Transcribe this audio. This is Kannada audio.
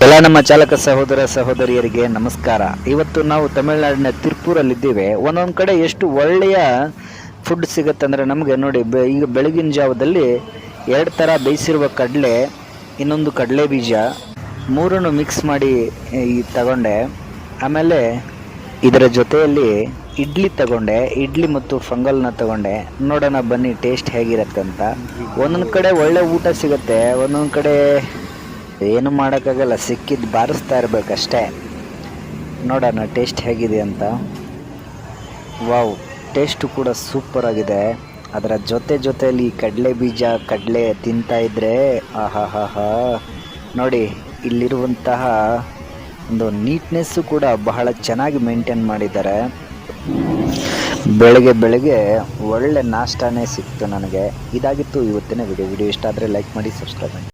ಎಲ್ಲ ನಮ್ಮ ಚಾಲಕ ಸಹೋದರ ಸಹೋದರಿಯರಿಗೆ ನಮಸ್ಕಾರ. ಇವತ್ತು ನಾವು ತಮಿಳುನಾಡಿನ ತಿರುಪೂರಲ್ಲಿದ್ದೇವೆ. ಒಂದೊಂದು ಕಡೆ ಎಷ್ಟು ಒಳ್ಳೆಯ ಫುಡ್ ಸಿಗುತ್ತೆ ಅಂದರೆ ನಮಗೆ ನೋಡಿ, ಈಗ ಬೆಳಗಿನ ಜಾವದಲ್ಲಿ 2 ಥರ ಬೇಯಿಸಿರುವ ಕಡಲೆ, ಇನ್ನೊಂದು ಕಡಲೆ ಬೀಜ, ಮೂರನ್ನು ಮಿಕ್ಸ್ ಮಾಡಿ ತಗೊಂಡೆ. ಆಮೇಲೆ ಇದರ ಜೊತೆಯಲ್ಲಿ ಇಡ್ಲಿ ತಗೊಂಡೆ, ಇಡ್ಲಿ ಮತ್ತು ಫಂಗಲ್ನ ತಗೊಂಡೆ. ನೋಡೋಣ ಬನ್ನಿ ಟೇಸ್ಟ್ ಹೇಗಿರುತ್ತೆ ಅಂತ. ಒಂದೊಂದು ಕಡೆ ಒಳ್ಳೆ ಊಟ ಸಿಗುತ್ತೆ, ಒಂದೊಂದು ಕಡೆ ಏನು ಮಾಡೋಕ್ಕಾಗಲ್ಲ, ಸಿಕ್ಕಿದ್ದು ಬಾರಿಸ್ತಾ ಇರಬೇಕಷ್ಟೇ. ನೋಡೋಣ ಟೇಸ್ಟ್ ಹೇಗಿದೆ ಅಂತ. ವಾವ್, ಟೇಸ್ಟು ಕೂಡ ಸೂಪರ್ ಆಗಿದೆ. ಅದರ ಜೊತೆಯಲ್ಲಿ ಕಡಲೆ ಬೀಜ, ಕಡಲೆ ತಿಂತಾ ಇದ್ದರೆ ಆಹಾ. ನೋಡಿ, ಇಲ್ಲಿರುವಂತಹ ಒಂದು ನೀಟ್ನೆಸ್ಸು ಕೂಡ ಬಹಳ ಚೆನ್ನಾಗಿ ಮೇಂಟೈನ್ ಮಾಡಿದ್ದಾರೆ. ಬೆಳಗ್ಗೆ ಒಳ್ಳೆ ನಾಷ್ಟಾನೇ ಸಿಕ್ತು ನನಗೆ. ಇದಾಗಿತ್ತು ಇವತ್ತಿನ ವಿಡಿಯೋ ಇಷ್ಟ ಆದರೆ ಲೈಕ್ ಮಾಡಿ, ಸಬ್ಸ್ಕ್ರೈಬ್ ಮಾಡಿ.